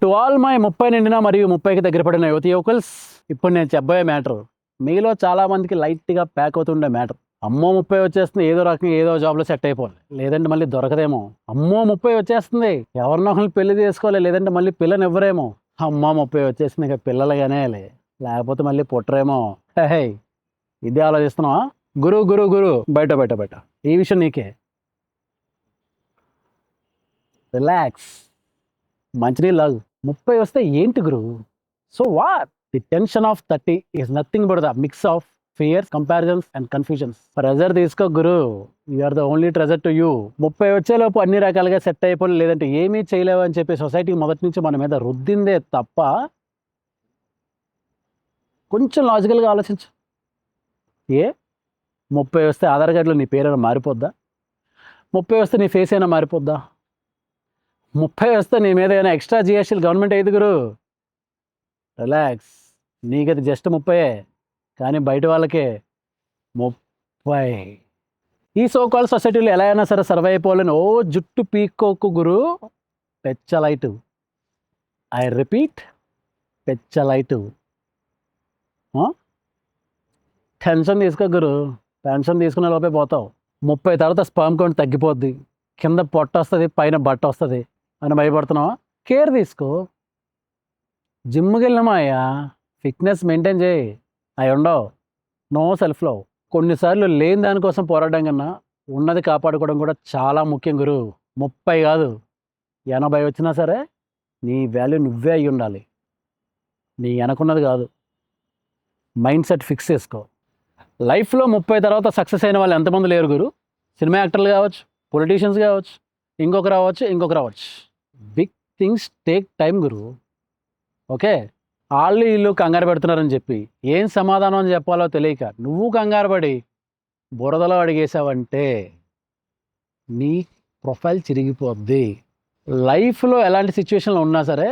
To all my 30 నిండిన మరియు 30కి దగ్గర పడిన యువతి యువకుల్స్, ఇప్పుడు నేను చెప్పబోయే మ్యాటర్ మీలో చాలా మందికి లైట్గా ప్యాక్ అవుతుండే మ్యాటర్. అమ్మో 30 వచ్చేస్తుంది, ఏదో రకంగా ఏదో జాబ్లో సెట్ అయిపోవాలి, లేదంటే మళ్ళీ దొరకదేమో. అమ్మో 30 వచ్చేస్తుంది, ఎవరినో ఒకరిని పెళ్లి చేసుకోవాలి, లేదంటే మళ్ళీ పిల్లని ఇవ్వరేమో. అమ్మో 30 వచ్చేసింది, ఇక పిల్లలుగానే లేకపోతే మళ్ళీ పుట్టరేమో. హే, ఇదే ఆలోచిస్తున్నావా? గురు గురు గురు బయట బయట బయట ఈ విషయం నీకే. రిలాక్స్, మంచినీళ్ళు లాగు. 30 వస్తే ఏంటి గురు? So what? The tension of 30 is nothing but the mix of fears, comparisons and confusions. Pressure తీసుకో గురు, are the only treasure to you. 30 వచ్చేలోపు అన్ని రకాలుగా సెట్ అయిపోయి, లేదంటే ఏమీ చేయలేవు అని చెప్పి సొసైటీ మొదటి నుంచి మన మీద రుద్దిందే తప్ప, కొంచెం లాజికల్గా ఆలోచించు. 30 వస్తే ఆధార్ కార్డులో నీ పేరైనా మారిపోద్దా? 30 వస్తే నీ ఫేస్ అయినా మారిపోద్దా? 30 వస్తే నీ మీద ఏమైనా ఎక్స్ట్రా జిఎస్టీలు గవర్నమెంట్ ఐదుగురు? రిలాక్స్, నీకది జస్ట్ 30, కానీ బయట వాళ్ళకే 30. ఈ సోకాల్ సొసైటీలో ఎలా అయినా సరే సర్వైవ్ అయిపోవాలని ఓ జుట్టు పీక్కోకు గురు. పెచ్చలైటు, ఐ రిపీట్, పెచ్చలైటు. టెన్షన్ తీసుకో గురు, టెన్షన్ తీసుకునే లోపే పోతావు. 30 తర్వాత స్పర్మ్ కౌంట్ తగ్గిపోద్ది, కింద పొట్ట వస్తుంది, పైన బట్ట వస్తుంది అని భయపడుతున్నావా? కేర్ తీసుకో. జిమ్కి వెళ్ళినామా అయ్యా, ఫిట్నెస్ మెయింటైన్ చేయి, అవి ఉండవు. No self love. కొన్నిసార్లు లేని దానికోసం పోరాడడం కన్నా ఉన్నది కాపాడుకోవడం కూడా చాలా ముఖ్యం గురు. 30 కాదు 80 వచ్చినా సరే నీ వాల్యూ నువ్వే అయ్యి ఉండాలి, నీ వెనకున్నది కాదు. మైండ్ సెట్ ఫిక్స్ చేసుకో. లైఫ్లో 30 తర్వాత సక్సెస్ అయిన వాళ్ళు ఎంతమంది లేరు గురు? సినిమా యాక్టర్లు కావచ్చు, పొలిటీషియన్స్ కావచ్చు, ఇంకొక రావచ్చు. బిగ్ థింగ్స్ టేక్ టైం గురు. ఓకే, వాళ్ళు వీళ్ళు కంగారు పెడుతున్నారని చెప్పి ఏం సమాధానం అని చెప్పాలో తెలియక నువ్వు కంగారు పడి బురదలో అడిగేసావంటే నీ ప్రొఫైల్ చిరిగిపోద్ది. లైఫ్లో ఎలాంటి సిచ్యువేషన్లో ఉన్నా సరే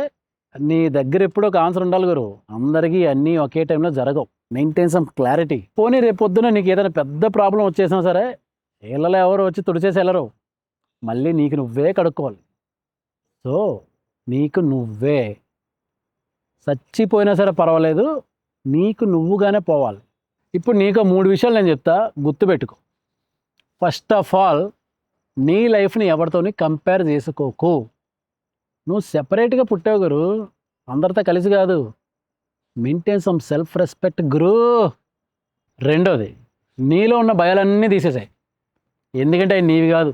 నీ దగ్గర ఎప్పుడో ఒక ఆన్సర్ ఉండాలి గురు. అందరికీ అన్నీ ఒకే టైంలో జరగవు. Maintain some clarity. పోనీ రేపు పొద్దున నీకు ఏదైనా పెద్ద ప్రాబ్లం వచ్చేసినా సరే ఇళ్ళలో ఎవరు వచ్చి తుడిచేసి వెళ్ళరు, మళ్ళీ నీకు నువ్వే కడుక్కోవాలి. సో నీకు నువ్వే చచ్చిపోయినా సరే పర్వాలేదు, నీకు నువ్వుగానే పోవాలి. ఇప్పుడు నీకు 3 విషయాలు నేను చెప్తా, గుర్తుపెట్టుకో. ఫస్ట్ ఆఫ్ ఆల్, నీ లైఫ్ని ఎవరితోని కంపేర్ చేసుకోకు. నువ్వు సెపరేట్గా పుట్టావు గురు, అందరితో కలిసి కాదు. మెయింటైన్ సమ్ సెల్ఫ్ రెస్పెక్ట్ గురు. రెండోది, నీలో ఉన్న భయాలన్నీ తీసేసాయి, ఎందుకంటే అవి నీవి కాదు.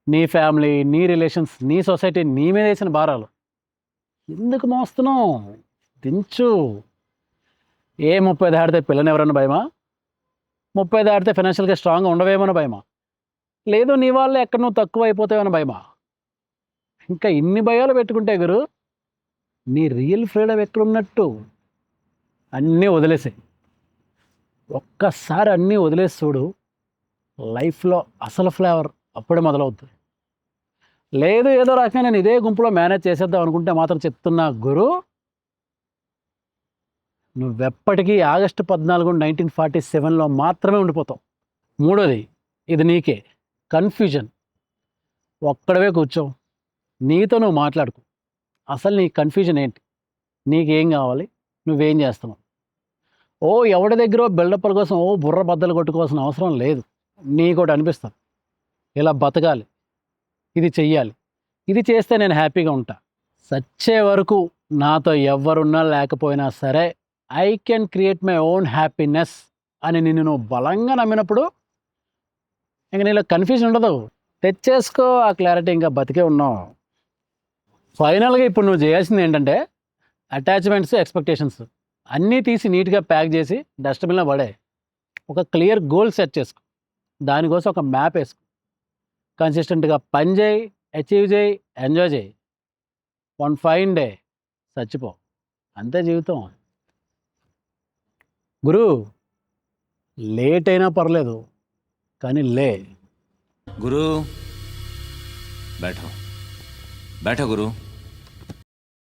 నీ ఫ్యామిలీ, నీ రిలేషన్స్, నీ సొసైటీ నీ మీద వేసిన భారాలు. ఎందుకు మోస్తున్నావు? దించు. 30 దాటితే పిల్లని ఎవరన్నా భయమా? 30 దాటితే ఫైనాన్షియల్గా స్ట్రాంగ్గా ఉండవేమో భయమా? లేదు నీ వల్ల ఎక్కడ నువ్వు తక్కువ అయిపోతావేమో భయమా? ఇంకా ఇన్ని భయాలు పెట్టుకుంటే గురు, నీ రియల్ ఫ్రీడమ్ ఎక్కడున్నట్టు? అన్నీ వదిలేసాయి. ఒక్కసారి అన్నీ వదిలేసి చూడు, లైఫ్లో అసలు ఫ్లేవర్ అప్పుడే మొదలవుతుంది. లేదు ఏదో రకంగా నేను ఇదే గుంపులో మేనేజ్ చేసేద్దాం అనుకుంటే మాత్రం చెప్తున్నా గురు, నువ్వెప్పటికీ ఆగస్టు 14, 1947లో మాత్రమే ఉండిపోతావు. మూడోది, ఇది నీకే, కన్ఫ్యూజన్. ఒక్కడవే కూర్చో, నీతో నువ్వు మాట్లాడుకో. అసలు నీ కన్ఫ్యూజన్ ఏంటి? నీకేం కావాలి? నువ్వేం చేస్తున్నావు? ఎవడి దగ్గర బిల్డప్ల కోసం బుర్ర బద్దలు కొట్టుకోవాల్సిన అవసరం లేదు. నీకోటి అనిపిస్తుంది, ఇలా బతకాలి, ఇది చెయ్యాలి, ఇది చేస్తే నేను హ్యాపీగా ఉంటా. సచ్చే వరకు నాతో ఎవరున్నా లేకపోయినా సరే I can create my own happiness అని నిన్ను నువ్వు బలంగా నమ్మినప్పుడు ఇంక నీలో కన్ఫ్యూజన్ ఉండదు. తెచ్చేసుకో ఆ క్లారిటీ, ఇంకా బతికే ఉన్నావు. ఫైనల్గా ఇప్పుడు నువ్వు చేయాల్సింది ఏంటంటే, అటాచ్మెంట్స్, ఎక్స్పెక్టేషన్స్ అన్నీ తీసి నీట్గా ప్యాక్ చేసి డస్ట్బిన్లో పడే. ఒక క్లియర్ గోల్ సెట్ చేసుకో, దానికోసం ఒక మ్యాప్ వేసుకో. కన్సిస్టెంట్గా పని చేయి, అచీవ్ చేయి, ఎంజాయ్ చేయి. వన్ ఫైన్ డే చచ్చిపో, అంతే జీవితం గురు. లేట్ అయినా పర్లేదు, కానీ లే. गुरु बैठो बैठो गुरु।